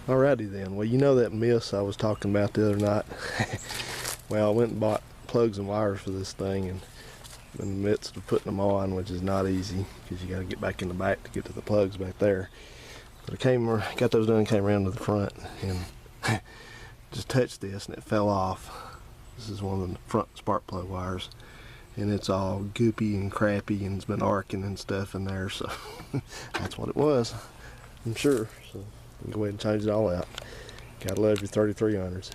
Alrighty then. Well, you know that miss I was talking about the other night? Well, I went and bought plugs and wires for this thing, and in the midst of putting them on, which is not easy because you got to get back in the back to get to the plugs back there. But I got those done, came around to the front, and just touched this, and it fell off. This is one of the front spark plug wires, and it's all goopy and crappy, and it's been arcing and stuff in there, so that's what it was, I'm sure. So go ahead and change it all out. Gotta love your 3300s.